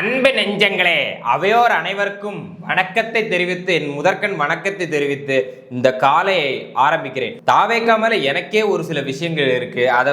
அன்பு நெஞ்சங்களே, அவையோர் அனைவருக்கும் வணக்கத்தை தெரிவித்து, என் முதற்கண் வணக்கத்தை தெரிவித்து இந்த காலையை ஆரம்பிக்கிறேன். தாவேக்கா மேல எனக்கே ஒரு சில விஷயங்கள் இருக்கு. அதை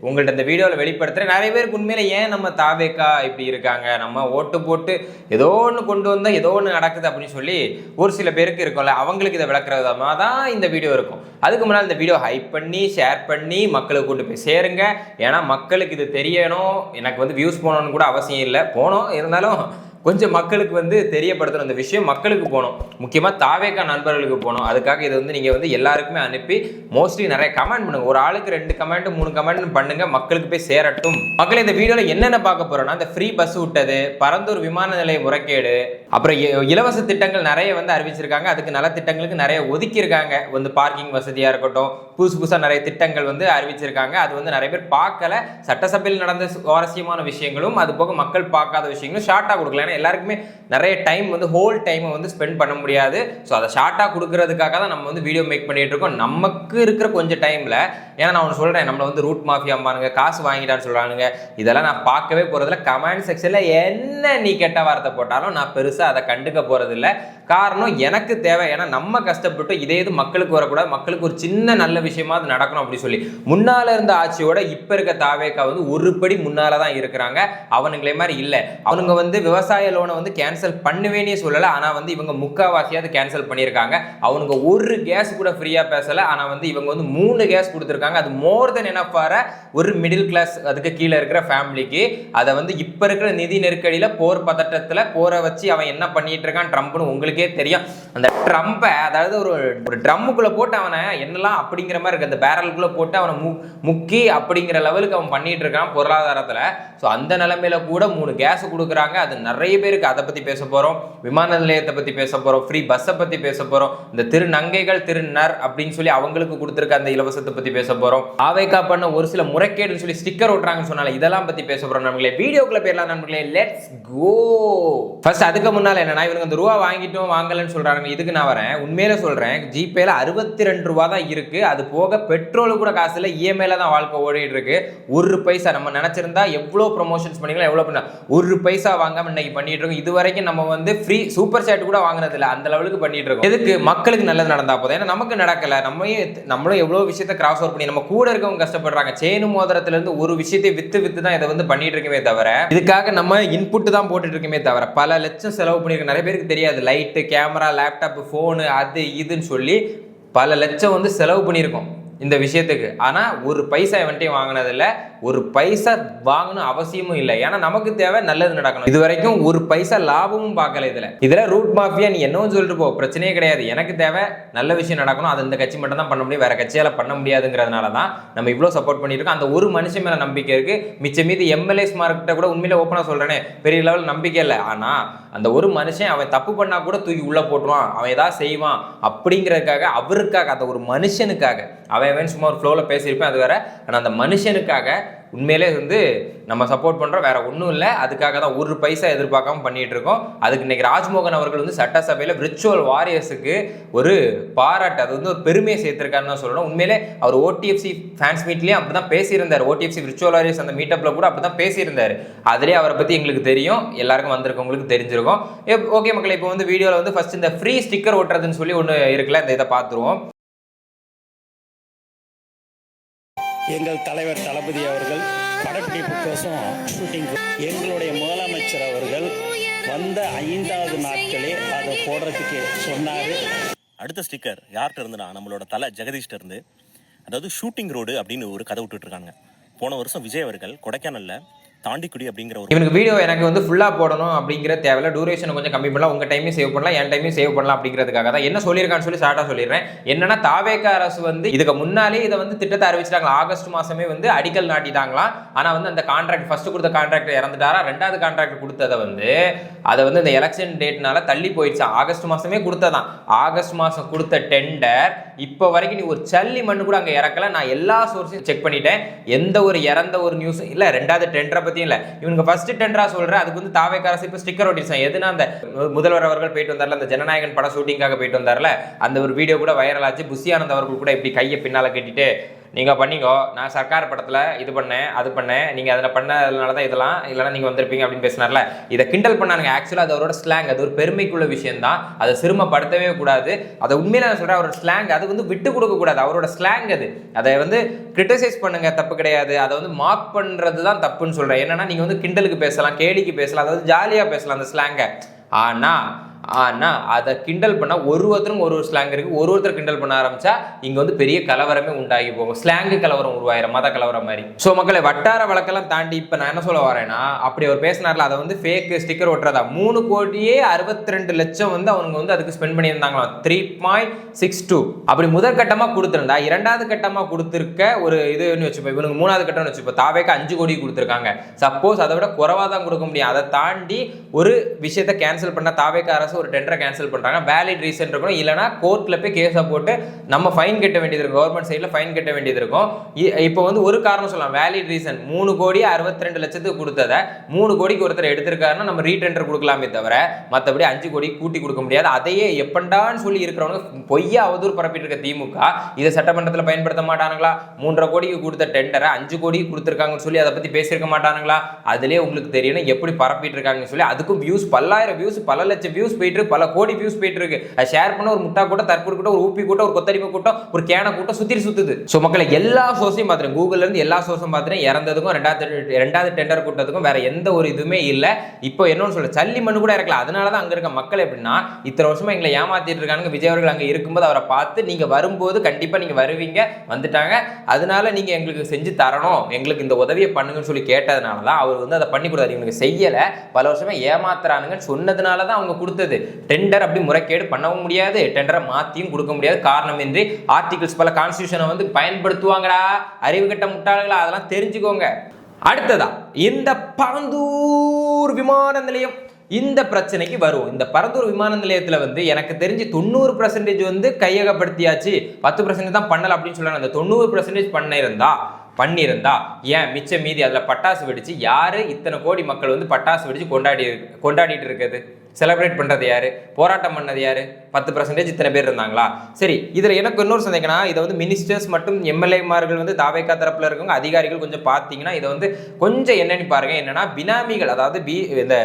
உங்கள்ட்ட இந்த வீடியோவில் வெளிப்படுத்துறேன். நிறைய பேருக்கு உண்மையில ஏன் நம்ம தாவேக்கா இப்படி இருக்காங்க, நம்ம ஓட்டு போட்டு ஏதோ ஒன்று கொண்டு வந்தால் ஏதோ ஒன்று நடக்குது அப்படின்னு சொல்லி ஒரு சில பேருக்கு இருக்கும்ல, அவங்களுக்கு இதை விளக்குற விதமாக தான் இந்த வீடியோ இருக்கும். அதுக்கு முன்னால் இந்த வீடியோ ஹைப் பண்ணி ஷேர் பண்ணி மக்களுக்கு கொண்டு போய் சேருங்க. ஏன்னா மக்களுக்கு இது தெரியணும். எனக்கு வியூஸ் போகணும்னு கூட அவசியம் இல்லை, போனோம் இருந்தாலும் கொஞ்சம் மக்களுக்கு தெரியப்படுத்தணும். இந்த விஷயம் மக்களுக்கு போகணும், முக்கியமாக தாவேக்கா நண்பர்களுக்கு போகணும். அதுக்காக இது நீங்கள் எல்லாருக்குமே அனுப்பி மோஸ்ட்லி நிறைய கமெண்ட் பண்ணுங்க. ஒரு ஆளுக்கு 2 கமெண்ட் 3 கமெண்ட் பண்ணுங்க, மக்களுக்கு போய் சேரட்டும். மக்கள் இந்த வீடியோவில் என்னென்ன பார்க்க போறோம்னா, இந்த ஃப்ரீ பஸ் விட்டது, பரந்தூர் விமான நிலைய முறைகேடு, அப்புறம் இலவச திட்டங்கள் நிறைய அறிவிச்சிருக்காங்க. அதுக்கு நல திட்டங்களுக்கு நிறைய ஒதுக்கியிருக்காங்க. பார்க்கிங் வசதியாக இருக்கட்டும், புதுசாக நிறைய திட்டங்கள் அறிவிச்சிருக்காங்க. அது நிறைய பேர் பார்க்கல. சட்டசபையில் நடந்த சுவாரஸ்யமான விஷயங்களும் அது போக மக்கள் பார்க்காத விஷயங்களும் ஷார்ட்டாக கொடுக்கல. எல்லாருக்குமே நிறைய டைம் ஹோல் டைமை ஸ்பெண்ட் பண்ண முடியாது. ஸோ அதை ஷார்ட்டாக கொடுக்கறதுக்காக தான் நம்ம வீடியோ மேக் பண்ணிட்டு இருக்கோம். நமக்கு இருக்கிற கொஞ்சம் டைமில், ஏன்னா நான் ஒன்று சொல்கிறேன், நம்மளை ரூட் மாஃபியாம்பானுங்க, காசு வாங்கிட்டான்னு சொல்கிறானுங்க. இதெல்லாம் நான் பார்க்கவே போகிறதில்ல. கமெண்ட் செக்ஷனில் என்ன நீ கெட்ட வார்த்தை போட்டாலும் நான் பெருசாக அதை கண்டுக்க போகிறதில்ல. காரணம் எனக்கு தேவை. ஏன்னா நம்ம கஷ்டப்பட்டு இதே இது மக்களுக்கு வரக்கூடாது, மக்களுக்கு ஒரு சின்ன நல்ல விஷயமாவது நடக்கணும் அப்படின்னு சொல்லி முன்னால இருந்த ஆட்சியோட இப்போ இருக்க தாவேக்கா ஒரு படி முன்னால தான் இருக்கிறாங்க. அவனுங்களே மாதிரி இல்லை. அவனுங்க விவசாய லோனை கேன்சல் பண்ணுவேனே சொல்லலை. ஆனால் இவங்க முக்காவாசியாவது கேன்சல் பண்ணியிருக்காங்க. அவனுங்க ஒரு கேஸ் கூட ஃப்ரீயாக பேசலை. ஆனால் இவங்க 3 கேஸ் கொடுத்துருக்காங்க. அது மோர் தென் எனஃப் ஃபார் ஒரு மிடில் கிளாஸ், அதுக்கு கீழே இருக்கிற ஃபேமிலிக்கு. அதை இப்போ இருக்கிற நிதி நெருக்கடியில், போர் பதட்டத்தில் போரை வச்சு அவன் என்ன பண்ணிட்டு இருக்கான் ட்ரம்ப்னு உங்களுக்கே தெரியும். அந்த ட்ரம்பை அதாவது ஒரு ட்ரம்முக்குள்ளே போட்டு அவனை என்னெல்லாம் அப்படிங்கிற மாதிரி இருக்கு, அந்த பேரலுக்குள்ளே போட்டு அவனை முக்கி அப்படிங்கிற லெவலுக்கு அவன் பண்ணிட்டு இருக்கான் பொருளாதாரத்தில். ஸோ அந்த நிலைமையில கூட 3 கேஸ் கொடுக்குறாங்க. அது நிறைய பேருக்கு. அதை பற்றி பேச போகிறோம், விமான நிலையத்தை பற்றி பேச போகிறோம், ஃப்ரீ பஸ்ஸை பற்றி பேச போகிறோம், இந்த திருநங்கைகள் திருநர் அப்படின்னு சொல்லி அவங்களுக்கு கொடுத்துருக்க அந்த இலவசத்தை பற்றி பேச போகிறோம். தாவேக்கா பண்ண ஒரு சில முறைகேடுன்னு சொல்லி ஸ்டிக்கர் ஓட்டுறாங்கன்னு சொன்னால இதெல்லாம் பற்றி பேச போகிறோம். நண்பர்களே, வீடியோக்குள்ள பேரலாம் நண்பர்களே, லெட்ஸ் கோ. ஃபர்ஸ்ட் அதுக்கு முன்னால் என்னன்னா, இவங்க இந்த ரூபா வாங்கிட்டோம் வாங்கலன்னு சொல்கிறாங்க. இதுக்கு நான் வரேன், உண்மையில சொல்கிறேன். ஜிபேல 62 ரூபா தான் இருக்கு. அது போக பெட்ரோலு கூட காசு இல்லை, இஎம்ஐல தான் வாழ்க்கை ஓடிட்டு இருக்கு. ஒரு பைசா நம்ம நினைச்சிருந்தா எவ்வளோ ப்ரொமோஷன்ஸ் பண்ணிக்கலாம், எவ்வளோ பண்ண ஒரு பைசா வாங்காம இன்னைக்கு பண்ணிட்டு இருக்கோம். இது வரைக்கும் நம்ம ஃப்ரீ சூப்பர் சாட் கூட வாங்கினது இல்லை, அந்த லெவலுக்கு பண்ணிட்டு இருக்கோம். எதுக்கு? மக்களுக்கு நல்லது நடந்தா போதும். ஏன்னா நமக்கு நடக்கல. நம்மளும் எவ்வளோ விஷயத்தை கிராஸ் ஓவர் பண்ணி நம்ம கூட இருக்கவங்க கஷ்டப்படுறாங்க. செயின் மோதிரத்துல இருந்து ஒரு விஷயத்தை வித்து தான் இதை பண்ணிட்டு இருக்கமே தவிர, இதுக்காக நம்ம இன்புட் தான் போட்டுட்டு இருக்கமே தவிர பல லட்சம் செலவு பண்ணிருக்க நிறைய பேருக்கு தெரியாது. லைட்டு, கேமரா, லேப்டாப், ஃபோனு, அது இதுன்னு சொல்லி பல லட்சம் செலவு பண்ணியிருக்கோம் இந்த விஷயத்துக்கு. ஆனால் ஒரு பைசா இவன்ட்டையும் வாங்கினதில்லை, ஒரு பைசா வாங்கணும் அவசியமும் இல்லை. ஏன்னா நமக்கு தேவை நல்லது நடக்கணும். இது வரைக்கும் ஒரு பைசா லாபமும் பார்க்கல. இதுல ரூட் மாஃபியா நீ என்னவும் சொல்லிட்டு போ, பிரச்சனையே கிடையாது. எனக்கு தேவை நல்ல விஷயம் நடக்கணும். அது இந்த கட்சி மட்டும் தான் பண்ண முடியும், வேற கட்சியால பண்ண முடியாதுங்கிறதுனால தான் நம்ம இவ்வளோ சப்போர்ட் பண்ணியிருக்கோம். அந்த ஒரு மனுஷன் மேல நம்பிக்கை இருக்கு. மிச்ச மீது எம்எல்ஏஸ் மார்க்கிட்ட கூட உண்மையில ஓப்பனா சொல்றேனே, பெரிய லெவல் நம்பிக்கை இல்லை. ஆனா அந்த ஒரு மனுஷன் அவன் தப்பு பண்ணா கூட தூக்கி உள்ள போட்டுருவான், அவன் ஏதாவது செய்வான் அப்படிங்கிறதுக்காக, அவருக்காக, அந்த ஒரு மனுஷனுக்காக, அவன் சும்மா ஒரு ஃப்ளோவில் பேசியிருப்பேன் அது வேற. ஆனால் அந்த மனுஷனுக்காக உண்மையிலே நம்ம சப்போர்ட் பண்ணுறோம், வேற ஒன்றும் இல்லை. அதுக்காக தான் ஒரு பைசா எதிர்பார்க்காம பண்ணிட்டு இருக்கோம். அதுக்கு இன்னைக்கு ராஜ்மோகன் அவர்கள் சட்டசபையில் விர்ச்சுவல் வாரியர்ஸுக்கு ஒரு பாராட்டு, அது ஒரு பெருமையை சேர்த்திருக்காருன்னு தான் சொல்லணும். உண்மையிலே அவர் ஓடிஎஃப்சி ஃபேன்ஸ் மீட்லேயும் அப்படி தான் பேசியிருந்தார். ஓடிஎஃப்சி விர்ச்சுவல் வாரியர்ஸ் அந்த மீட்டப்பில் கூட அப்படி தான் பேசியிருந்தார். அதிலே அவரை பற்றி எங்களுக்கு தெரியும், எல்லாருக்கும் வந்திருக்கவங்களுக்கு தெரிஞ்சிருக்கும். ஓகே மக்களே, இப்போ வீடியோவில் ஃபர்ஸ்ட் இந்த ஃப்ரீ ஸ்டிக்கர் ஓட்டுறதுன்னு சொல்லி ஒன்று இருக்குல்ல, இந்த இதை பார்த்துருவோம். எங்கள் தலைவர் தளபதி அவர்கள் படப்பிடிப்புக்கோசம் ஷூட்டிங், எங்களுடைய முதலமைச்சர் அவர்கள் வந்த 5வது நாட்களே அதை போடுறதுக்கு சொன்னார். அடுத்த ஸ்டிக்கர் யார்கிட்ட இருந்துன்னா, நம்மளோட தலை ஜெகதீஷ்ட இருந்து. அதாவது ஷூட்டிங் ரோடு அப்படின்னு ஒரு கதை விட்டுட்டு இருக்காங்க. போன வருஷம் விஜய் அவர்கள் கொடைக்கானல்ல தாண்டிக்குடி அப்படிங்கிற ஒரு இவனுக்கு வீடியோ எனக்கு ஃபுல்லாக போடணும் அப்படிங்கிற தேவையில்ல, டூரேஷனை கொஞ்சம் கம்மி பண்ணலாம், உங்கள் டைமையும் சேவ் பண்ணலாம், என் டைமையும் சேவ் பண்ணலாம் அப்படிங்கிறதுக்காக தான். என்ன சொல்லியிருக்கான்னு சொல்லி ஷார்ட்டாக சொல்லிடுறேன். என்னன்னா, தாவேக்கா அரசு இதுக்கு முன்னாலே இதை திட்டத்தை அறிவிச்சிட்டாங்க. ஆகஸ்ட் மாதமே அடிக்கல் நாட்டிட்டாங்களாம். ஆனால் அந்த கான்ட்ராக்ட் ஃபர்ஸ்ட் கொடுத்த கான்ட்ராக்டர் இறந்துட்டாரா, 2வது கான்ட்ராக்ட் கொடுத்ததை அதை இந்த எலெக்ஷன் டேட்னால தள்ளி போயிடுச்சு. ஆகஸ்ட் மாதமே கொடுத்ததான். ஆகஸ்ட் மாதம் கொடுத்த டெண்டர் இப்போ வரைக்கும் நீ ஒரு சல்லி மண்ணு கூட அங்கே இறக்கல. நான் எல்லா சோர்ஸையும் செக் பண்ணிட்டேன், எந்த ஒரு இறந்த ஒரு நியூஸும் இல்லை. 2வது டெண்டரை பற்றியும் இல்லை. இவங்க ஃபர்ஸ்ட் டெண்டரா சொல்கிறேன். அதுக்கு தாவேக்கா அரசு இப்போ ஸ்டிக்கர் ஒட்டிச்சான். எதுனா அந்த முதல்வர் அவர்கள் போயிட்டு வந்தார்ல, அந்த ஜனநாயகன் படம் ஷூட்டிங்காக போயிட்டு வந்தார்ல, அந்த ஒரு வீடியோ கூட வைரல் ஆச்சு. புஷி ஆனந்த் அவர்கள் கூட இப்படி கையை பின்னால் கட்டிட்டு நீங்கள் பண்ணிங்கோ, நான் சர்க்கார் படத்தில் இது பண்ணேன் அது பண்ணேன், நீங்கள் அதில் பண்ணதுனால தான் இதெல்லாம் இல்லைனா நீங்கள் வந்திருப்பீங்க அப்படின்னு பேசினார்ல, இதை கிண்டல் பண்ணானுங்க. ஆக்சுவலாக அது அவரோட ஸ்லாங், அது ஒரு பெருமைக்குள்ள விஷயம் தான், அதை சிறுமப்படுத்தவே கூடாது. அதை உண்மையில நான் சொல்கிறேன், அவரோட ஸ்லாங் அது வந்து விட்டு கொடுக்க கூடாது, அவரோட ஸ்லாங் அது. அதை வந்து கிரிட்டிசைஸ் பண்ணுங்க, தப்பு கிடையாது. அதை வந்து மார்க் பண்ணுறது தான் தப்புன்னு சொல்கிறேன். என்னன்னா நீங்கள் வந்து கிண்டலுக்கு பேசலாம், கேலிக்கு பேசலாம், அதாவது ஜாலியாக பேசலாம் அந்த ஸ்லாங்கை. ஆனால் அதை கிண்டல் பண்ணால் ஒருத்தருக்கும் ஒரு ஸ்லாங் இருக்குது, ஒருத்தர் கிண்டல் பண்ண ஆரம்பிச்சா இங்கே வந்து பெரிய கலவரமே உண்டாகி போகும். ஸ்லாங்கு கலவரம் உருவாயிரம், மத கலவரம் மாதிரி. ஸோ மக்களை, வட்டார வழக்கெல்லாம் தாண்டி இப்போ நான் என்ன சொல்ல வரேன்னா, அப்படி அவர் பேசினார்ல, அதை வந்து ஃபேக்கு ஸ்டிக்கர் ஒட்டுறதா 3,62,00,000 வந்து அவங்க வந்து அதுக்கு ஸ்பெண்ட் பண்ணியிருந்தாங்களாம். 3.62 அப்படி முதற்கட்டமாக கொடுத்துருந்தா, இரண்டாவது கட்டமாக கொடுத்துருக்க ஒரு இதுன்னு வச்சுப்போம், இவனுக்கு மூணாவது கட்டம்னு வச்சுப்போம், தாவேக்கு 5 கோடி கொடுத்துருக்காங்க. சப்போஸ் அதை விட குறைவாக தான் கொடுக்க முடியும். அதை தாண்டி ஒரு விஷயத்தை கேன்சல் பண்ண தாவேக்கு அரசு ஒரு டெண்டரை கேன்சல் பண்றாங்க. வேலிட் ரீசன் இருக்கணும், இல்லைனா கோர்ட்ல போய் கேஸை போட்டு நம்ம ஃபைன் கட்ட வேண்டியது இருக்கும், கவர்மெண்ட் சைடில் ஃபைன் கட்ட வேண்டியது இருக்கும். இப்போ வந்து ஒரு காரணம் சொல்லலாம், வேலிட் ரீசன் 3,62,00,000 கொடுத்ததை 3 கோடிக்கு ஒருத்தர் எடுத்திருக்காருன்னா நம்ம ரீடெண்டர் கொடுக்கலாமே தவிர மற்றபடி 5 கோடி கூட்டி கொடுக்க முடியாது. அதையே எப்பண்டான்னு சொல்லி இருக்கிறவங்க பொய்யா அவதூறு பரப்பிட்டு இருக்க திமுக இதை சட்டமன்றத்தில் பயன்படுத்த மாட்டானுங்களா? 3.5 கோடிக்கு கொடுத்த டெண்டரை 5 கோடிக்கு கொடுத்துருக்காங்கன்னு சொல்லி அதை பற்றி பேசியிருக்க மாட்டானுங்களா? அதுலேயே உங்களுக்கு தெரியணும் எப்படி பரப்பிட்டு இருக்காங்கன்னு சொல்லி. அதுக்கும் வியூஸ், பல்லாயிரம் வியூஸ், பல லட்சம் வியூஸ் போயிட்டு இருக்கு, பல கோடி வியூஸ் போயிட்டு இருக்கு. அதை ஷேர் பண்ண ஒரு முட்டா கூட்டம், தற்போது கூட்டம், ஒரு ஊப்பி கூட்டம், ஒரு கொத்தடிமை கூட்டம், ஒரு கேன கூட்டம் சுத்துது. ஸோ மக்களை, எல்லா சோர்ஸையும் பார்த்துறேன், கூகுள்ல இருந்து எல்லா சோர்ஸும் பார்த்துறேன். இறந்ததுக்கும் ரெண்டாவது டெண்டர் கூட்டத்துக்கும் வேற எந்த ஒரு இதுவுமே இல்லை. இப்போ என்னன்னு சொல்ல, சல்லி மண்ணு கூட இறக்கலாம். அதனால தான் அங்க இருக்க மக்கள் எப்படின்னா, இத்தனை வருஷமா எங்களை ஏமாத்திட்டு இருக்காங்க. விஜய் அவர்கள் அங்க இருக்கும்போது அவரை பார்த்து நீங்க வரும்போது கண்டிப்பா நீங்க வருவீங்க, வந்துட்டாங்க, அதனால நீங்க எங்களுக்கு செஞ்சு தரணும், எங்களுக்கு இந்த உதவியை பண்ணுங்கன்னு சொல்லி கேட்டதுனால தான் அவர் வந்து அதை பண்ணி கொடுத்தாரு. இவங்களுக்கு செய்யல, பல வருஷமா ஏமாத்துறானுங்கன்னு சொன்னதுனால தான் அவங்க கொடுத்தது. டெண்டர் அப்படி முறைகேடு பண்ணவும் முடியாது, டெண்டரை மாத்தியும் கொடுக்க முடியாது. காரணமின்றி ஆர்டிகிள்ஸ் பல கான்ஸ்டிடியூஷனை வந்து பயன்படுத்துவாங்கடா, அறிவு கட்ட முட்டாளர்களா, அதெல்லாம் தெரிஞ்சுக்கோங்க. அடுத்ததா, இந்த பரந்தூர் விமான நிலையம், இந்த பிரச்சனைக்கு வருவோம். இந்த பரந்தூர் விமான நிலையத்தில் வந்து எனக்கு தெரிஞ்சு 90% வந்து கையகப்படுத்தியாச்சு, 10% தான் பண்ணல அப்படின்னு சொல்றாங்க. அந்த 90% பண்ணியிருந்தா ஏன் மிச்ச மீதி அதில் பட்டாசு வெடிச்சு யாரு இத்தனை கோடி மக்கள் வந்து பட்டாசு வெடிச்சு கொண்டாடிட்டு இருக்குது? செலிப்ரேட் பண்ணுறது யாரு? போராட்டம் பண்ணது யாரு? 10% இத்தனை பேர் இருந்தாங்களா? சரி, இதில் எனக்கு இன்னொரு சந்தேகம்னா, இதை வந்து மினிஸ்டர்ஸ் மற்றும் எம்எல்ஏமார்கள் வந்து தாவேகா தரப்பில் இருக்கவங்க அதிகாரிகள் கொஞ்சம் பார்த்தீங்கன்னா இதை வந்து கொஞ்சம் என்னன்னு பாருங்க. என்னன்னா, பினாமிகள், அதாவது இந்த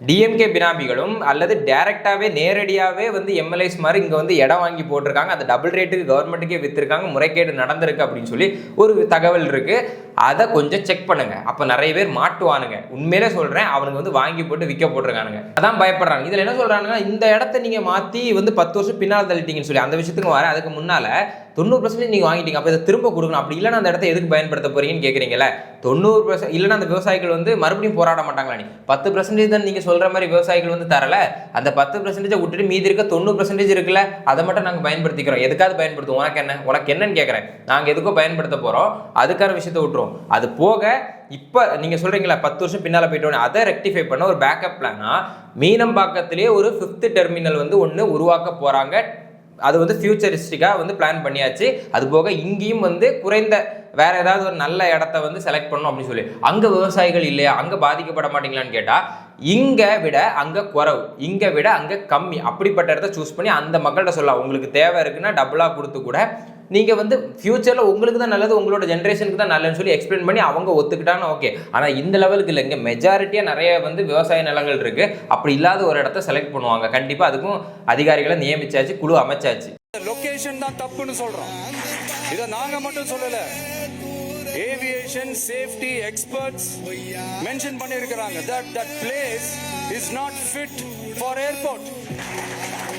டிஎம்கே பினாமிகளும் அல்லது டைரக்டாவே நேரடியாகவே வந்து எம்எல்ஏஸ் மாதிரி இங்கே வந்து இடம் வாங்கி போட்டிருக்காங்க, அது டபுள் ரேட்டுக்கு கவர்மெண்ட்டுக்கே விற்றுருக்காங்க, முறைகேடு நடந்திருக்கு அப்படின்னு சொல்லி ஒரு தகவல் இருக்கு. அதை கொஞ்சம் செக் பண்ணுங்க, அப்போ நிறைய பேர் மாட்டுவானுங்க. உண்மையிலே சொல்றேன், அவனுக்கு வந்து வாங்கி போட்டு விற்க போட்டிருக்கானுங்க, அதான் பயப்படுறாங்க. இதில் என்ன சொல்றாங்கன்னா, இந்த இடத்த நீங்க மாற்றி வந்து 10 வருஷம் பின்னால் தள்ளிட்டீங்கன்னு சொல்லி அந்த விஷயத்துக்கு வர, அதுக்கு முன்னால 90% நீங்கள் வாங்கிட்டீங்க, அப்போ இதை திரும்ப கொடுக்கணும். அப்படி இல்லைன்னா அந்த இடத்த எதுக்கு பயன்படுத்த போறீங்கன்னு கேட்குறீங்களே. 90% இல்லைன்னா அந்த விவசாயிகள் வந்து மறுபடியும் போராட மாட்டாங்களா? நீ 10% தான் நீங்கள் சொல்கிற மாதிரி விவசாயிகள் வந்து தரல, அந்த 10% விட்டுட்டு மீதி இருக்க 90% இருக்குல்ல, அதை மட்டும் நாங்கள் பயன்படுத்திக்கிறோம். எதுக்காவது பயன்படுத்துவோம், உனக்கு என்னன்னு கேட்குறேன். நாங்கள் எதுக்கோ பயன்படுத்த போகிறோம், அதுக்கான விஷயத்தை விட்டுரும். அது போக இப்போ நீங்கள் சொல்கிறீங்களா 10 வருஷம் பின்னால் போயிட்டோன்னு, அதை ரெக்டிஃபை பண்ண ஒரு பேக்கப் பிளானா மீனம்பாக்கத்திலேயே ஒரு 5th டெர்மினல் வந்து ஒன்று உருவாக்க போகிறாங்க. அது வந்து ஃபியூச்சரிஸ்டிக்காக வந்து பிளான் பண்ணியாச்சு. அது போக இங்கேயும் வந்து குறைந்த வேற ஏதாவது ஒரு நல்ல இடத்த வந்து செலக்ட் பண்ணணும் அப்படின்னு சொல்லி. அங்கே விவசாயிகள் இல்லையா, அங்கே பாதிக்கப்பட மாட்டீங்களான்னு கேட்டால், இங்கே விட அங்கே குறவு, இங்கே விட அங்கே கம்மி, அப்படிப்பட்ட இடத்த சூஸ் பண்ணி அந்த மக்கள்கிட்ட சொல்லலாம். உங்களுக்கு தேவை இருக்குன்னா டபுளாக கொடுத்து கூட நீங்கள் வந்து ஃபியூச்சரில் உங்களுக்கு தான் நல்லது, உங்களோட ஜென்ரேஷனுக்கு தான் நல்லதுன்னு சொல்லி எக்ஸ்பிளைன் பண்ணி அவங்க ஒத்துக்கிட்டான்னு ஓகே. ஆனால் இந்த லெவலுக்கு இல்லை, இங்கே மெஜாரிட்டியாக நிறைய வந்து விவசாய நிலங்கள் இருக்குது. அப்படி இல்லாத ஒரு இடத்த செலக்ட் பண்ணுவாங்க. கண்டிப்பாக அதுக்கும் அதிகாரிகளை நியமிச்சாச்சு, குழு அமைச்சாச்சு. லொகேஷன் தான் தப்புன்னு சொல்கிறோம், இதை நாங்கள் மட்டும் சொல்லலை, ஏவியேஷன் சேஃப்டி எக்ஸ்பர்ட்ஸ் மென்ஷன் பண்ணியிருக்கிறாங்க. that place is not fit for airport.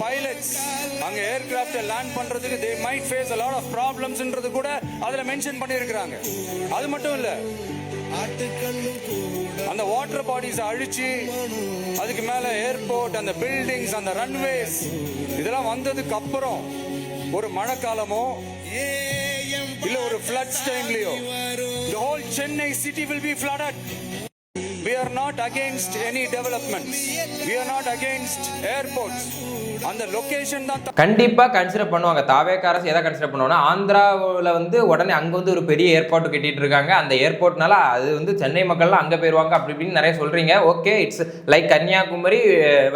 Pilots அங்கே ஏர்கிராஃப்டை லேண்ட் பண்ணுறதுக்கு they might face a lot of problemsன்றது கூட அதில் மென்ஷன் பண்ணியிருக்கிறாங்க. அது மட்டும் இல்லை, அந்த வாட்டர் பாடிஸை அழிச்சு அதுக்கு மேலே ஏர்போர்ட், அந்த பில்டிங்ஸ், அந்த ரன்வேஸ் இதெல்லாம் வந்ததுக்கு அப்புறம் ஒரு மழைக்காலமோ இல்ல ஒரு floods டைம்லயோ the whole Chennai city will be flooded. We are not against any developments. We are not against airports. அந்த லொகேஷன் தான் கண்டிப்பா கன்சிடர் பண்ணுவாங்க. தாவேக அரசு எதை கன்சிடர் பண்ணுவாங்கன்னா, ஆந்திராவில் வந்து உடனே அங்க வந்து ஒரு பெரிய ஏர்போர்ட் கட்டிட்டு இருக்காங்க. அந்த ஏர்போர்ட்னால அது வந்து சென்னை மக்கள்லாம் அங்க போயிருவாங்க அப்படி இப்படின்னு நிறைய சொல்றீங்க. ஓகே, இட்ஸ் லைக் கன்னியாகுமரி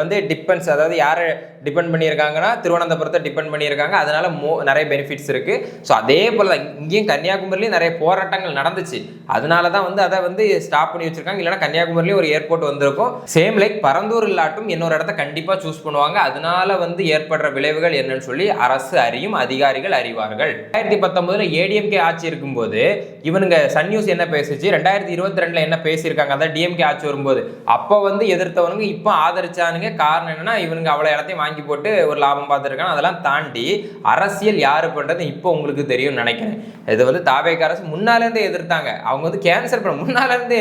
வந்து டிபெண்ட்ஸ், அதாவது யாரை டிபெண்ட் பண்ணியிருக்காங்கன்னா திருவனந்தபுரத்தை டிபெண்ட் பண்ணியிருக்காங்க. அதனால நிறைய பெனிஃபிட்ஸ் இருக்கு. ஸோ அதே போல தான் இங்கேயும் கன்னியாகுமரியிலையும் நிறைய போராட்டங்கள் நடந்துச்சு. அதனால தான் வந்து அதை வந்து ஸ்டாப் பண்ணி வச்சிருக்காங்க. இல்லைன்னா கன்னியாகுமரியிலையும் ஒரு ஏர்போர்ட் வந்திருக்கும். சேம் லைக் பரந்தூர் இல்லாட்டும் இன்னொரு இடத்த கண்டிப்பா சூஸ் பண்ணுவாங்க. அதனால வந்து ஏற்படுற விளைவுகள் என்னன்னு சொல்லி அரசு அறியும், அதிகாரிகள் அறிவார்கள். 2019 ஏடிஎம்கே ஆட்சி இருக்கும்போது இவனுங்க சன் நியூஸ் என்ன பேசிச்சு, 2022 என்ன பேசியிருக்காங்க, அதான் டிஎம்கே ஆட்சி வரும்போது அப்போ வந்து எதிர்த்தவனுங்க இப்போ ஆதரிச்சானுங்க. காரணம் என்னன்னா இவனுங்க அவ்வளோ இடத்தையும் வாங்கி போட்டு ஒரு லாபம் பார்த்துருக்காங்க. அதெல்லாம் தாண்டி அரசியல் யாரு பண்றது இப்போ உங்களுக்கு தெரியும் நினைக்கிறேன். இது வந்து தாவேக அரசு முன்னால இருந்தே எதிர்த்தாங்க. அவங்க வந்து கேன்சல் பண்ண முன்னால இருந்தே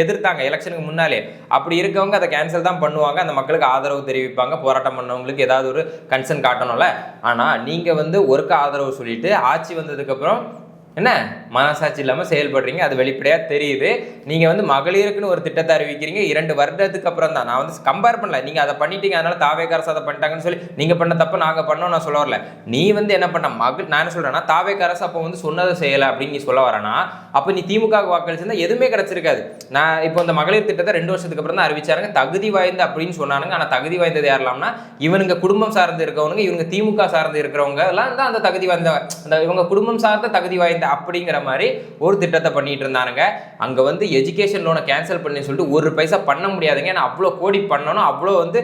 எதிர்த்தாங்க எலெக்ஷனுக்கு முன்னாலே. அப்படி இருக்கவங்க அதை கேன்சல் தான் பண்ணுவாங்க. அந்த மக்களுக்கு ஆதரவு தெரிவிப்பாங்க. போராட்டம் பண்ணவங்களுக்கு ஏதாவது ஒரு கன்சர்ன் காட்டணும்ல. ஆனா நீங்க வந்து ஒருக்க ஆதரவு சொல்லிட்டு ஆட்சி வந்ததுக்கு அப்புறம் என்ன மனசாட்சி இல்லாம செயல்படுறீங்க. அது வெளிப்படையா தெரியுது. நீங்க வந்து மகளிருக்குன்னு ஒரு திட்டத்தை அறிவிக்கிறீங்க 2 வருடத்துக்கு அப்புறம் தான். நான் வந்து கம்பேர் பண்ணல, நீங்க அதை பண்ணிட்டீங்க அதனால தாவேக அரசு அதை பண்ணிட்டாங்கன்னு சொல்லி நீங்க பண்ண தப்பு நாங்க பண்ணோம் நான் சொல்ல வரல. நீ வந்து என்ன பண்ண நான் என்ன சொல்றேன்னா, தாவேக அரசு அப்போ வந்து சொன்னதை செய்யல அப்படின்னு நீ சொல்ல வரனா, அப்ப நீ திமுக வாக்களிச்சிருந்தா எதுவுமே கிடைச்சிருக்காது. நான் இப்போ இந்த மகளிர் திட்டத்தை 2 வருஷத்துக்கு அப்புறம் தான் அறிவிச்சாருங்க. தகுதி வாய்ந்த அப்படின்னு சொன்னானுங்க. ஆனா தகுதி வாய்ந்தது யாரெல்லாம்னா இவனுங்க குடும்பம் சார்ந்து இருக்கவனுங்க, இவங்க திமுக சார்ந்து இருக்கிறவங்க எல்லாம் தான் அந்த தகுதி வாய்ந்த, அந்த இவங்க குடும்பம் சார்ந்த தகுதி வாய்ந்த அப்படிங்கிற மாதிரி ஒரு திட்டத்தை பண்ணிட்டு இருந்தானுங்க. அங்க வந்து எஜுகேஷன் லோனை கேன்சல் பண்ணி சொல்லிட்டு ஒரு பைசா பண்ண முடியாதுங்க. ஏன்னா அவ்வளோ கோடி பண்ணணும், அவ்வளோ வந்து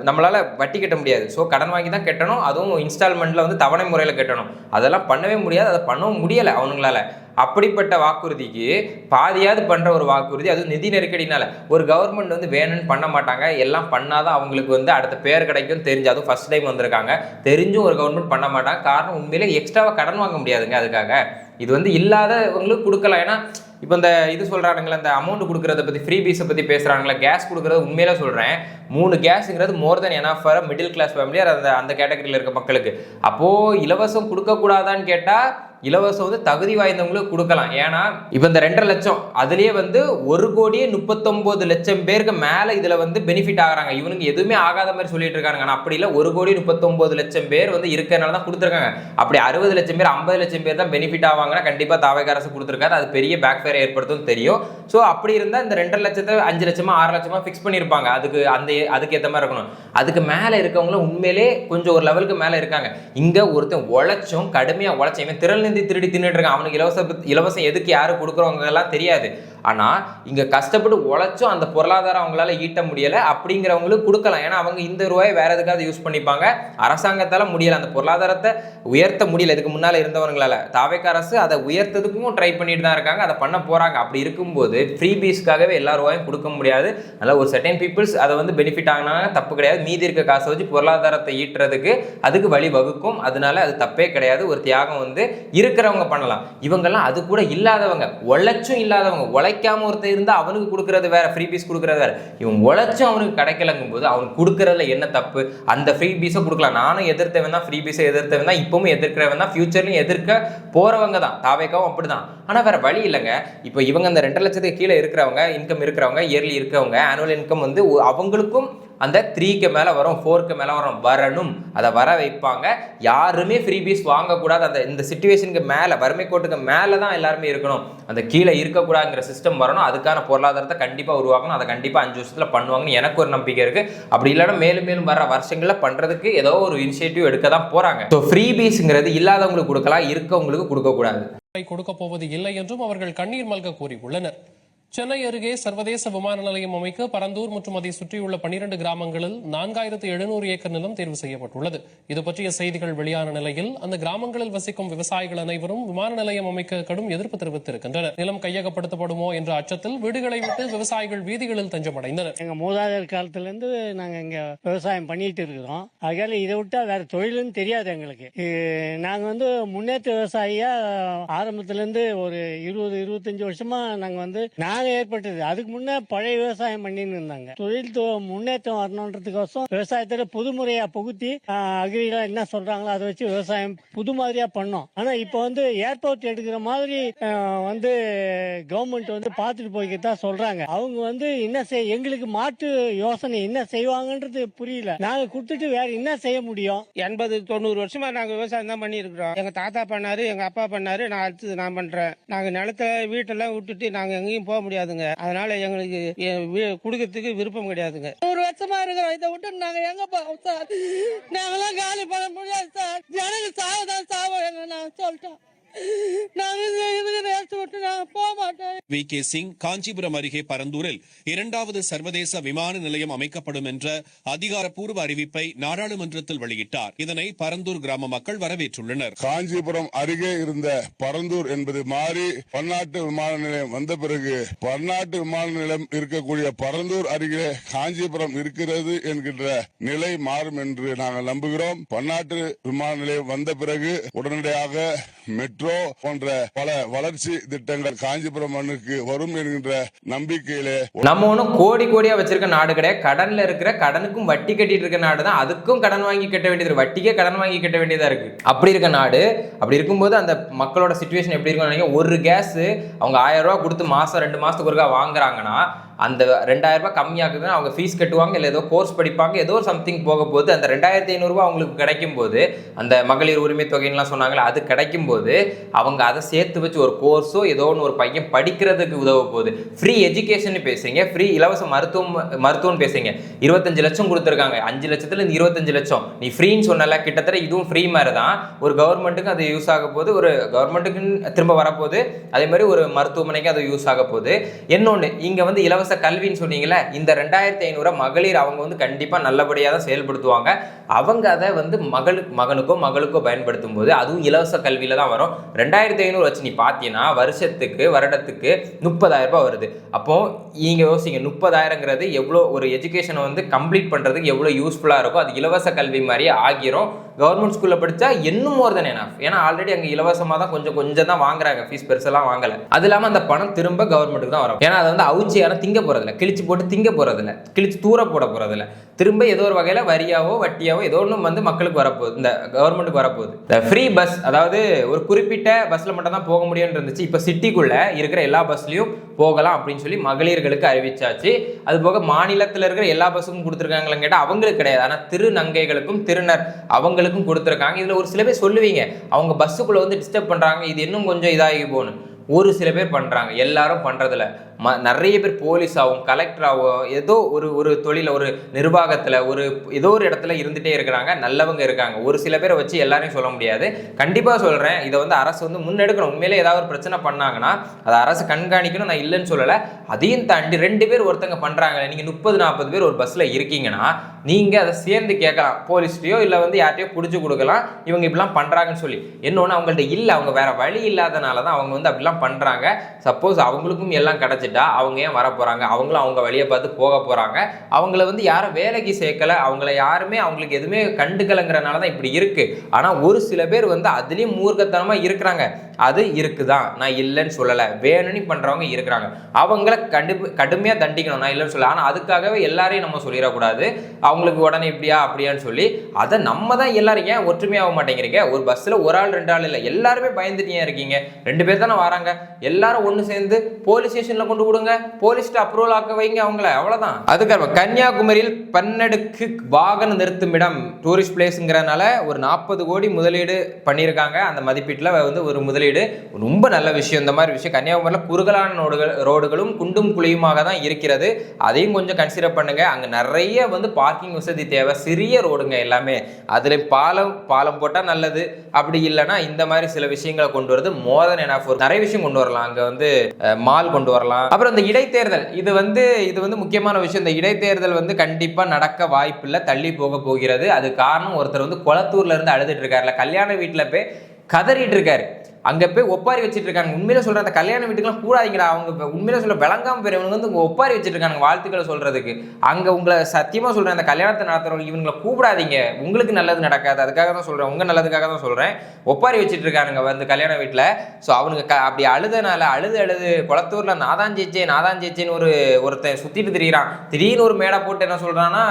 நம்மளால வட்டி கட்ட முடியாது. ஸோ கடன் வாங்கி தான் கட்டணும், அதுவும் இன்ஸ்டால்மெண்ட்ல வந்து தவணை முறையில் கட்டணும். அதெல்லாம் பண்ணவே முடியாது, அதை பண்ணவும் முடியலை அவனுங்களால. அப்படிப்பட்ட வாக்குறுதிக்கு பாதியாவது பண்ற ஒரு வாக்குறுதி, அது நிதி நெருக்கடினால. ஒரு கவர்மெண்ட் வந்து வேணும்னு பண்ண மாட்டாங்க, எல்லாம் பண்ணாதான் அவங்களுக்கு வந்து அடுத்த பேர் கிடைக்கும் தெரிஞ்சு. அதுவும் ஃபர்ஸ்ட் டைம் வந்திருக்காங்க, தெரிஞ்சும் ஒரு கவர்மெண்ட் பண்ண மாட்டாங்க. காரணம் உண்மையிலே எக்ஸ்ட்ராவா கடன் வாங்க முடியாதுங்க. அதுக்காக இது வந்து இல்லாதவங்களுக்கு கொடுக்கலாம். ஏன்னா இப்போ இந்த இது சொல்றானுங்களே, இந்த அமௌண்ட் கொடுக்கறத பத்தி, ஃப்ரீ பீஸை பத்தி பேசுறாங்களே, கேஸ் கொடுக்கறது உண்மையில சொல்றேன், 3 கேஸுங்கிறது more than enough for middle class family, அந்த கேட்டகரியில் இருக்க மக்களுக்கு. அப்போ இலவசம் கொடுக்க கூடாதான்னு கேட்டா இலவசம் வந்து தகுதி வாய்ந்தவங்களுக்கு கொடுக்கலாம். ஏன்னா இப்போ இந்த 2.5 லட்சம் அதுலயே வந்து 1,39,00,000 பேருக்கு மேல இதுல வந்து பெனிஃபிட் ஆகுறாங்க. இவனுக்கு எதுவுமே ஆகாத மாதிரி சொல்லிட்டு இருக்காங்க. ஆனா அப்படி இல்லை, 1,39,00,000 பேர் வந்து இருக்கிறனால தான் கொடுத்துருக்காங்க. அப்படி 60 லட்சம் பேர் 50 லட்சம் பேர் தான் பெனிஃபிட் ஆவாங்கன்னா கண்டிப்பா தாவேக அரசு கொடுத்துருக்காது. அது பெரிய பேக் ஃபேர் ஏற்படுத்தும் தெரியும். ஸோ அப்படி இருந்தா இந்த 2.5 லட்சத்தை 5 லட்சமா 6 லட்சமா ஃபிக்ஸ் பண்ணியிருப்பாங்க. அதுக்கு ஏற்ற மாதிரி இருக்கணும். அதுக்கு மேல இருக்கவங்களும் உண்மையிலே கொஞ்சம் ஒரு லெவலுக்கு மேல இருக்காங்க. இங்க ஒருத்தன் உழைச்சும் கடுமையா உழைச்சவன் திரள் திருடி தின்னுட்டு இருக்கான். அவனுக்கு இலவசம் எதுக்கு யாரு கொடுக்குறவங்க எல்லாம் தெரியாது. ஆனா இங்க கஷ்டப்பட்டு உழைச்சும் அந்த பொருளாதாரம் அவங்களால ஈட்ட முடியல. அப்படிங்கிறவங்களுக்கு கொடுக்கலாம். ஏன்னா அவங்க இந்த ரூபாயை வேற எதுக்காவது யூஸ் பண்ணிப்பாங்க. அரசாங்கத்தால முடியல, அந்த பொருளாதாரத்தை உயர்த்த முடியல இதுக்கு முன்னால இருந்தவங்களால. தாவேக அரசு அதை உயர்த்ததுக்கும் ட்ரை பண்ணிட்டு தான் இருக்காங்க, அதை பண்ண போறாங்க. அப்படி இருக்கும்போது ஃப்ரீ பீஸ்க்காகவே எல்லா ரூபாயும் கொடுக்க முடியாது. அதனால ஒரு செர்டைன் பீப்புள்ஸ் அதை வந்து பெனிஃபிட் ஆகினா தப்பு கிடையாது. மீதி இருக்க காசை வச்சு பொருளாதாரத்தை ஈட்டுறதுக்கு அதுக்கு வழி வகுக்கும். அதனால அது தப்பே கிடையாது. ஒரு தியாகம் வந்து இருக்கிறவங்க பண்ணலாம். இவங்கெல்லாம் அது கூட இல்லாதவங்க, உழைச்சும் இல்லாதவங்க, உழைக்காம ஒருத்தர் இருந்தா அவனுக்கு கொடுக்கறது வேற, ஃப்ரீ பீஸ் கொடுக்கறது வேற. இவன் உழைச்சும் அவனுக்கு கிடைக்கலங்கும் போது அவனுக்கு கொடுக்கறதுல என்ன தப்பு? அந்த ஃப்ரீ பீஸை கொடுக்கலாம். நானும் எதிர்த்தவன் தான், ஃப்ரீ பீஸை எதிர்த்தவன் தான், இப்பவும் எதிர்க்கிறவன் தான், ஃபியூச்சர்லையும் எதிர்க்க போறவங்க தான். தாவேகாவும் அப்படிதான். ஆனா வேற வழி இல்லைங்க. இப்போ இவங்க அந்த 2.5 லட்சத்துக்கு கீழே இருக்கிறவங்க, இன்கம் இருக்கிறவங்க, இயர்லி இருக்கவங்க, ஆனுவல் இன்கம் வந்து அவங்களுக்கும் அந்த 3க்கு மேல வரும், 4க்கு மேல வரணும். அதை வர வைப்பாங்க. யாருமே ஃப்ரீ பீஸ் வாங்கக்கூடாது. அந்த இந்த சிச்சுவேஷனுக்கு மேல, வறுமை கோட்டுக்கு மேல தான் எல்லாருமே இருக்கணும். அந்த கீழே இருக்கக்கூடாதுங்கிற சிஸ்டம் வரணும். அதுக்கான பொருளாதாரத்தை கண்டிப்பா உருவாக்கணும். அதை கண்டிப்பா 5 வருஷத்துல பண்ணுவாங்கன்னு எனக்கு ஒரு நம்பிக்கை இருக்கு. அப்படி இல்லைன்னா மேலும் மேலும் வர வருஷங்கள்ல பண்றதுக்கு ஏதோ ஒரு இனிஷியேட்டிவ் எடுக்க தான் போறாங்க. ஸோ ஃப்ரீ பீஸ்ங்கிறது இல்லாதவங்களுக்கு கொடுக்கலாம், இருக்கவங்களுக்கு கொடுக்க கூடாது. கொடுக்க போவது இல்லை என்றும் அவர்கள் கண்ணீர் மல்க கூறியுள்ளனர். சென்னை அருகே சர்வதேச விமான நிலையம் அமைக்க பரந்தூர் மற்றும் அதை சுற்றியுள்ள 12 கிராமங்களில் 4700 ஏக்கர் நிலம் தேர்வு செய்யப்பட்டுள்ளது. இது பற்றிய செய்திகள் வெளியான நிலையில் அந்த கிராமங்களில் வசிக்கும் விவசாயிகள் அனைவரும் விமான நிலையம் அமைக்க கடும் எதிர்ப்பு தெரிவித்திருக்கின்றனர். நிலம் கையகப்படுத்தப்படுமோ என்ற அச்சத்தில் வீடுகளை விட்டு விவசாயிகள் வீதிகளில் தஞ்சமடைந்தனர். எங்க மூதாதையர் காலத்திலிருந்து நாங்க இங்க விவசாயம் பண்ணிட்டு இருக்கிறோம். அதனால இதை விட்டா வேற தொழிலுன்னு தெரியாது எங்களுக்கு. நாங்க வந்து முன்னேற்ற விவசாயியா ஆரம்பத்திலிருந்து ஒரு 20-25 வருஷமா நாங்க வந்து நாங்க தாங்க ஏற்பட்டது. அதுக்கு முன்னே பழைய விவசாயம் பண்ணின்னு இருந்தாங்க. தொழில் முன்னேற்றம் வரணுன்றதுக்கோசம் விவசாயத்தில் புதுமுறையாக புகுத்தி அக்ரிலாம் என்ன சொல்றாங்களோ அதை வச்சு விவசாயம் புது மாதிரியா பண்ணோம். ஆனா இப்போ ஏர்போர்ட் எடுக்கிற மாதிரி கவர்மெண்ட் பார்த்துட்டு போய்தான் சொல்றாங்க. அவங்க என்ன எங்களுக்கு மாற்று யோசனை என்ன செய்வாங்கன்றது புரியல. நாங்க கொடுத்துட்டு வேற என்ன செய்ய முடியும்? 80-90 வருஷமா நாங்க விவசாயம் தான் பண்ணி இருக்கிறோம். எங்க தாத்தா பண்ணாரு, எங்க அப்பா பண்ணாரு, நான் அடுத்தது நான் பண்றேன். நாங்க நிலத்தை வீட்டெல்லாம் விட்டுட்டு நாங்க எங்கேயும் போக முடியாதுங்க. அதனால எங்களுக்கு குடுக்கறதுக்கு விருப்பம் கிடையாதுங்க. 100 வருஷமா இருக்கிறோம். இதை விட்டு நாங்க எங்க போவோம் சார்? நாங்களாம் காலி பண்ண முடியாது சார். ஜனங்க சாவதான் சாவோம். நான் சொல்லிட்டோம், வி.கே. சிங் காஞ்சிபுரம் அருகே பரந்தூரில் 2வது சர்வதேச விமான நிலையம் அமைக்கப்படும் என்ற அதிகாரப்பூர்வ அறிவிப்பை நாடாளுமன்றத்தில் வெளியிட்டார். இதனை பரந்தூர் கிராம மக்கள் வரவேற்றுள்ளனர். காஞ்சிபுரம் அருகே இருந்த பரந்தூர் என்பது மாறி பன்னாட்டு விமான நிலையம் வந்த பிறகு பன்னாட்டு விமான நிலையம் இருக்கக்கூடிய பரந்தூர் அருகே காஞ்சிபுரம் இருக்கிறது என்கின்ற நிலை மாறும் என்று நாங்கள் நம்புகிறோம். பன்னாட்டு விமான நிலையம் வந்த பிறகு உடனடியாக மெட்ரோ போன்ற பல வளர்ச்சி திட்டங்கள் காஞ்சிபுரம் மண்ணுக்கு வரும் என்கின்ற நம்பிக்கையிலே நம்ம ஒன்றும் கோடி கோடியா வச்சிருக்க நாடு கிடையாது. கடன்ல இருக்கிற கடனுக்கும் வட்டி கட்டிட்டு இருக்க நாடு தான். அதுக்கும் கடன் வாங்கி கட்ட வேண்டியது, வட்டிக்கே கடன் வாங்கி கட்ட வேண்டியதா இருக்கு. அப்படி இருக்க நாடு. அப்படி இருக்கும்போது அந்த மக்களோட சிச்சுவேஷன் எப்படி இருக்கும் நினைக்க. ஒரு கேஸ் அவங்க 1000 ரூபாய் கொடுத்து மாசம் 2 மாசத்துக்கு ஒருக்கா வாங்குறாங்கன்னா அந்த 2000 ரூபாய் கம்மியாக்குதுன்னா அவங்க ஃபீஸ் கட்டுவாங்க, இல்லை ஏதோ கோர்ஸ் படிப்பாங்க, ஏதோ சம்திங் போக போது அந்த 2500 ரூபாய் அவங்களுக்கு கிடைக்கும் போது, அந்த மகளிர் உரிமை தொகைலாம் சொன்னாங்களே அது கிடைக்கும் போது அவங்க அதை சேர்த்து வச்சு ஒரு கோர்ஸோ ஏதோ ஒன்று ஒரு பையன் படிக்கிறதுக்கு உதவ போகுது. ஃப்ரீ எஜுகேஷன் பேசுறீங்க, ஃப்ரீ இலவச மருத்துவம் பேசுறீங்க. 25 லட்சம் கொடுத்துருக்காங்க. 5 லட்சத்துல இந்த 25 லட்சம் நீ ஃப்ரீன்னு சொன்னல, கிட்டத்தட்ட இதுவும் ஃப்ரீ மாதிரி தான். ஒரு கவர்மெண்ட்டுக்கு அது யூஸ் ஆக போகுது, ஒரு கவர்மெண்ட்டுக்கு திரும்ப வரப்போகுது. அதே மாதிரி ஒரு மருத்துவமனைக்கு அது யூஸ் ஆக போகுது. இன்னொன்று இங்க இலவச கல்வின்னு சொன்னீங்களே, இந்த 2500 மகளிர் அவங்க கண்டிப்பா நல்லபடியாக தான் செயல்படுத்துவாங்க. அவங்க அதை மகனுக்கோ மகளுக்கோ பயன்படுத்தும் போது அதுவும் இலவச கல்வியில தான் வரும். 2500 வச்சு நீ பார்த்தீங்கன்னா வருடத்துக்கு 30,000 ரூபாய் வருது. அப்போ நீங்க யோசிங்க, 30,000ங்கிறது எவ்வளோ ஒரு எஜுகேஷனை கம்ப்ளீட் பண்றதுக்கு எவ்வளோ யூஸ்ஃபுல்லா இருக்கும். அது இலவச கல்வி மாதிரி ஆகிரும். கவர்மெண்ட் ஸ்கூல்ல படிச்சா இன்னும் மோர் தென் எனஃப். ஏன்னா ஆல்ரெடி அங்கே இலவசமாக தான் கொஞ்சம் தான் வாங்குறாங்க, ஃபீஸ் பெருசெல்லாம் வாங்கலை. அது இல்லாமல் அந்த பணம் திரும்ப கவர்மெண்ட்டுக்கு தான் வரும். ஏன்னா அதை அவுச்சியான திங்க போறதில்ல, கிழிச்சு போட்டு திங்க போறதில்ல, கிழிச்சு தூர போட போறதில்ல. திரும்ப ஏதோ ஒரு வகையில் வரியாவோ வட்டியாவோ ஏதோ ஒன்று மக்களுக்கு வரப்போகுது, இந்த கவர்மெண்ட்டுக்கு வரப்போகுது. இந்த ஃப்ரீ பஸ், அதாவது ஒரு குறிப்பிட்ட பஸ்ல மட்டும் தான் போக முடியும்னு இருந்துச்சு. இப்போ சிட்டிக்குள்ள இருக்கிற எல்லா பஸ்லையும் போகலாம் அப்படின்னு சொல்லி மகளிர்களுக்கு அறிவிச்சாச்சு. அது போக மாநிலத்தில் இருக்கிற எல்லா பஸ்ஸுக்கும் கொடுத்துருக்காங்களான்னு கேட்டால் அவங்களுக்கு கிடையாது. ஆனால் திருநங்கைகளுக்கும் திருநர் அவங்களுக்கும் கொடுத்துருக்காங்க. இதில் ஒரு சில பேர் சொல்லுவீங்க அவங்க பஸ்ஸுக்குள்ளே டிஸ்டர்ப் பண்ணுறாங்க, இது இன்னும் கொஞ்சம் இதாகி போகணும். ஒரு சில பேர் பண்ணுறாங்க, எல்லாரும் பண்ணுறதில்ல. நிறைய பேர் போலீஸாகவும் கலெக்டராகவும் ஏதோ ஒரு தொழில ஒரு நிர்வாகத்தில் ஏதோ ஒரு இடத்துல இருந்துகிட்டே இருக்கிறாங்க. நல்லவங்க இருக்காங்க. ஒரு சில பேரை வச்சு எல்லாரையும் சொல்ல முடியாது. கண்டிப்பாக சொல்கிறேன், இதை அரசு முன்னெடுக்கணும். உண்மையிலே ஏதாவது ஒரு பிரச்சனை பண்ணாங்கன்னா அதை அரசு கண்காணிக்கணும். நான் இல்லைன்னு சொல்லலை. அதையும் தாண்டி 2 பேர் ஒருத்தங்க பண்ணுறாங்க, நீங்கள் 30-40 பேர் ஒரு பஸ்ஸில் இருக்கீங்கன்னா நீங்கள் அதை சேர்ந்து கேட்கலாம். போலீஸ்டையோ இல்லை யார்ட்டையோ பிடிச்சி கொடுக்கலாம், இவங்க இப்படிலாம் பண்ணுறாங்கன்னு சொல்லி. இன்னொன்று அவங்கள்ட்ட இல்லை, அவங்க வேற வழி இல்லாதனால தான் அவங்க அப்படிலாம் பண்ணுறாங்க. சப்போஸ் அவங்களுக்கும் எல்லாம் கிடச்சிட்டா அவங்க ஏன் வர போகிறாங்க? அவங்களும் அவங்க வழியை பார்த்து போக போகிறாங்க. அவங்கள யாரும் வேலைக்கு சேர்க்கலை, அவங்கள யாருமே அவங்களுக்கு எதுவுமே கண்டுக்கலைங்கிறனால தான் இப்படி இருக்குது. ஆனால் ஒரு சில பேர் அதுலேயும் மூர்க்கத்தனமாக இருக்கிறாங்க. அது இருக்குதான், நான் இல்லைன்னு சொல்லலை. வேணும்னு பண்ணுறவங்க இருக்கிறாங்க. அவங்கள கடுமையாக தண்டிக்கணும், நான் இல்லைன்னு சொல்லலை. ஆனால் அதுக்காகவே எல்லாரையும் நம்ம சொல்லிடக்கூடாது, அவங்களுக்கு உடனே இப்படியா அப்படியான்னு சொல்லி. அதை நம்ம தான் எல்லாரும் ஏன் ஒற்றுமையாக மாட்டேங்கிறீங்க? ஒரு பஸ்ஸில் ஒரு ஆள் 2 ஆள் இல்லை, எல்லாருமே பயந்துட்டே இருக்கீங்க. 2 பேர் தானே வராங்க, எல்லாரும் ஒன்று சேர்ந்து போலீஸ் ஸ்டேஷனில் கொண்டு கொடுங்க, போலீஸ்ட்டு அப்ரூவல் ஆக்க வைங்க அவங்கள, அவ்வளோதான். அதுக்காக கன்னியாகுமரியில் பன்னடுக்கு வாகன நிறுத்துமிடம் டூரிஸ்ட் பிளேஸுங்கிறனால ஒரு 40 கோடி முதலீடு பண்ணியிருக்காங்க. அந்த மதிப்பீட்டில் ஒரு முதலீடு ரொம்ப நல்ல விஷயம். இந்த மாதிரி விஷயம் கன்னியாகுமரியில் குறுகலான ரோடுகளும் குண்டும் குழியுமாக தான் இருக்கிறது. அதையும் கொஞ்சம் கன்சிடர் பண்ணுங்க. அங்கே நிறைய பார்க்கிங் வசதி தேவை. சிறிய ரோடுங்க எல்லாமே. அதில் பாலம் போட்டால் நல்லது. அப்படி இல்லைன்னா இந்த மாதிரி சில விஷயங்களை கொண்டு வரது மோர் தென் எனஃப். நிறைய விஷயம் கொண்டு வரலாம். அங்கே மால் கொண்டு வரலாம். அப்புறம் இந்த இடைத்தேர்தல், இது முக்கியமான விஷயம். இந்த இடைத்தேர்தல் கண்டிப்பாக நடக்க வாய்ப்பில்லை, தள்ளி போகிறது. அது காரணம் ஒருத்தர் குளத்தூர்ல இருந்து அழுதுட்டு இருக்காருல, கல்யாண வீட்டில் போய் கதறிட்டு இருக்காரு. அங்கே போய் ஒப்பாரி வச்சுட்டு இருக்காங்க. உண்மையில சொல்கிறேன், அந்த கல்யாண வீட்டுக்குலாம் கூடாதீங்கடா. அவங்க உண்மையில சொல்ல விளங்காம பெரியவங்க வந்து உங்கள் ஒப்பாரி வச்சுட்டு இருக்காங்க வாழ்த்துக்களை சொல்கிறதுக்கு. அங்கே உங்களை சத்தியமாக சொல்கிறேன், அந்த கல்யாணத்தை நடத்துகிறவங்க இவங்களை கூப்பிடாதீங்க, உங்களுக்கு நல்லது நடக்காது. அதுக்காக தான் சொல்கிறேன், உங்கள் நல்லதுக்காக தான் சொல்கிறேன். ஒப்பாரி வச்சுட்டு இருக்கானுங்க வந்து கல்யாண வீட்டில். ஸோ அவனுங்க அப்படி அழுதனால அழுது குளத்தூரில் நாதாஞ்சேச்சேன்னு ஒருத்தன் சுற்றிட்டு திரிகிறான். திடீர்னு ஒரு மேடை போட்டு என்ன சொல்கிறான்னா,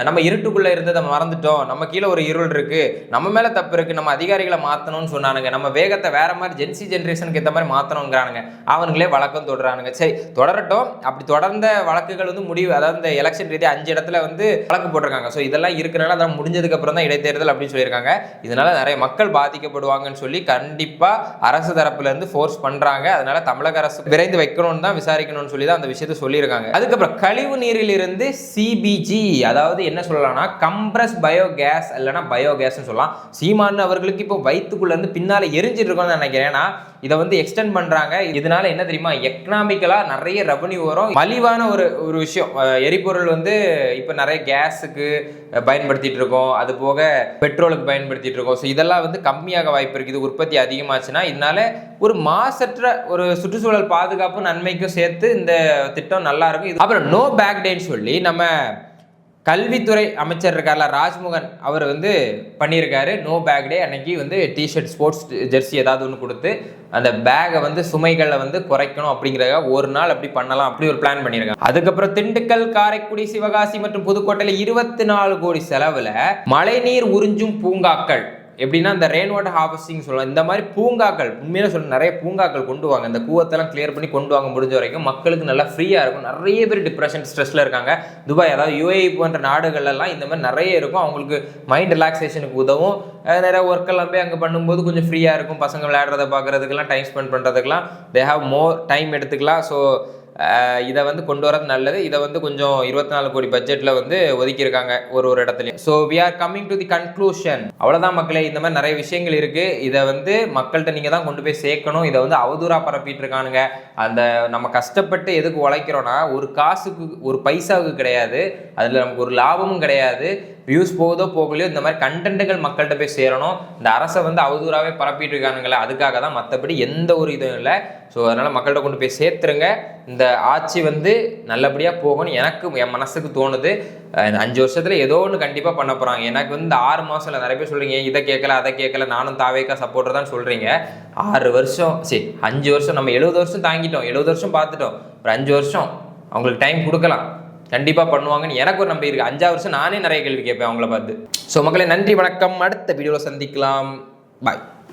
நம்ம இருட்டுக்குள்ளே இருந்ததை மறந்துட்டோம், நம்ம கீழே ஒரு இருள் இருக்குது, நம்ம மேலே தப்பு இருக்குது, நம்ம அதிகாரிகளை மாற்றணும்னு சொன்னானுங்க, நம்ம வேகத்தை வேற மாதிரி ஜென்சி ஜென்ரேஷனுக்கு ஏற்ற மாதிரி மாற்றணுங்கிறானுங்க. அவனுங்களே வழக்கம் தொடரானுங்க. சரி தொடரட்டும். அப்படி தொடர்ந்த வழக்குகள் வந்து முடிவு, அதாவது இந்த எலெக்ஷன் ரீதியாக 5 இடத்துல வந்து வழக்கு போட்டிருக்காங்க. ஸோ இதெல்லாம் இருக்கிறனால அதான் முடிஞ்சதுக்கு அப்புறம் தான் இடைத்தேர்தல் அப்படின்னு சொல்லியிருக்காங்க. இதனால நிறைய மக்கள் பாதிக்கப்படுவாங்கன்னு சொல்லி கண்டிப்பாக அரசு தரப்புல இருந்து ஃபோர்ஸ் பண்றாங்க. அதனால தமிழக அரசு விரைந்து வைக்கணும்னு தான், விசாரிக்கணும்னு சொல்லி தான் அந்த விஷயத்தை சொல்லியிருக்காங்க. அதுக்கப்புறம் கழிவு நீரில் இருந்து சிபிஜி, அதாவது என்ன சொல்லலாம்னா கம்ப்ரஸ் பயோகேஸ் இல்லைன்னா பயோகேஸ்ன்னு சொல்லலாம். சீமான் அவர்களுக்கு இப்போ வயிற்றுக்குள்ள இருந்து பின்னால எரிஞ்சிட்டு இருக்கோம்னு நினைக்கிறேன். ஏன்னா இதை வந்து எக்ஸ்டெண்ட் பண்றாங்க. இதனால என்ன தெரியுமா, எக்கனாமிக்கலா நிறைய ரெவன்யூ வரும். மலிவான ஒரு விஷயம், எரிபொருள் வந்து இப்போ நிறைய கேஸுக்கு பயன்படுத்திட்டு இருக்கோம், அது போக பெட்ரோலுக்கு பயன்படுத்திட்டு இருக்கோம். ஸோ இதெல்லாம் வந்து கம்மியாக வாய்ப்பு இருக்குது. உற்பத்தி அதிகமாச்சுன்னா இதனால ஒரு மாசற்ற ஒரு சுற்றுச்சூழல் பாதுகாப்பு நன்மைக்கும் சேர்த்து இந்த திட்டம் நல்லா இருக்கும். அப்புறம் நோ பேக் டேன்னு சொல்லி நம்ம கல்வித்துறை அமைச்சர் இருக்கார்ல ராஜ்மோகன், அவர் வந்து பண்ணியிருக்காரு நோ பேக் டே. அன்னைக்கு வந்து டிஷர்ட், ஸ்போர்ட்ஸ் ஜெர்சி ஏதாவது ஒன்று கொடுத்து அந்த பேகை வந்து சுமைகளை வந்து குறைக்கணும் அப்படிங்கிறத ஒரு நாள் அப்படி பண்ணலாம், அப்படி ஒரு பிளான் பண்ணியிருக்காங்க. அதுக்கப்புறம் திண்டுக்கல், காரைக்குடி, சிவகாசி மற்றும் புதுக்கோட்டையில் 24 கோடி செலவில் மழைநீர் உறிஞ்சும் பூங்காக்கள், எப்படின்னா இந்த ரெயின் வாட்டர் ஹார்வெஸ்டிங் சொல்லலாம். இந்த மாதிரி பூங்காக்கள் உண்மையில சொல்ல நிறைய பூங்காக்கள் கொண்டு வாங்க. இந்த கூவத்தெல்லாம் கிளியர் பண்ணி கொண்டு வாங்க முடிஞ்ச வரைக்கும் மக்களுக்கு நல்லா ஃப்ரீயாக இருக்கும். நிறைய பேர் டிப்ரெஷன், ஸ்ட்ரெஸ்ல இருக்காங்க. துபாய், அதாவது யுஏஇ போன்ற நாடுகள்லாம் இந்த மாதிரி நிறைய இருக்கும். அவங்களுக்கு மைண்ட் ரிலாக்ஸேஷனுக்கு உதவும். நிறைய ஒர்க்கெல்லாம் போய் அங்கே பண்ணும்போது கொஞ்சம் ஃப்ரீயாக இருக்கும். பசங்க விளையாடுறத பார்க்குறதுக்கெல்லாம், டைம் ஸ்பெண்ட் பண்ணுறதுக்கெல்லாம் தே ஹாவ் மோர் டைம் எடுத்துக்கலாம். ஸோ இதை வந்து கொண்டு வரது நல்லது. இதை வந்து கொஞ்சம் 24 கோடி பட்ஜெட்டில் வந்து ஒதுக்கியிருக்காங்க ஒரு இடத்துலையும். So we are coming to the conclusion. அவ்வளோதான் மக்களே, இந்த மாதிரி நிறைய விஷயங்கள் இருக்குது. இதை வந்து மக்கள்கிட்ட நீங்கள் தான் கொண்டு போய் சேர்க்கணும். இதை வந்து அவதூறாக பரப்பிட்டு இருக்கானுங்க. அந்த நம்ம கஷ்டப்பட்டு எதுக்கு உழைக்கிறோன்னா ஒரு காசுக்கு, ஒரு பைசாவுக்கு கிடையாது, அதில் நமக்கு ஒரு லாபமும் கிடையாது. வியூஸ் போகுதோ போகலையோ இந்த மாதிரி கண்டென்ட்டுகள் மக்கள்கிட்ட போய் சேரணும். இந்த அரசை வந்து அவதூறாகவே பரப்பிட்டு இருக்கானுங்களே, அதுக்காக தான், மற்றபடி எந்த ஒரு இதுவும் இல்லை. ஸோ அதனால் மக்கள்கிட்ட கொண்டு போய் சேர்த்துருங்க. இந்த ஆட்சி வந்து நல்லபடியாக போகணும் எனக்கு என் மனசுக்கு தோணுது. 5 வருஷத்தில் ஏதோ ஒன்று கண்டிப்பாக பண்ண போகிறாங்க. எனக்கு வந்து இந்த 6 மாதம் நிறைய பேர் சொல்கிறீங்க இதை கேட்கல அதை கேட்கல, நானும் தாவேக்கா சப்போர்ட்டர் தான் சொல்கிறீங்க. 6 வருஷம், சரி 5 வருஷம், நம்ம 70 வருஷம் தாங்கிட்டோம், 70 வருஷம் பார்த்துட்டோம். ஒரு 5 வருஷம் அவங்களுக்கு டைம் கொடுக்கலாம், கண்டிப்பாக பண்ணுவாங்கன்னு எனக்கு ஒரு நம்பிக்கை இருக்குது. 5 வருஷம் நானே நிறைய கேள்வி கேட்பேன் அவங்கள பார்த்து. ஸோ மக்களே, நன்றி, வணக்கம். அடுத்த வீடியோவில் சந்திக்கலாம். பாய்.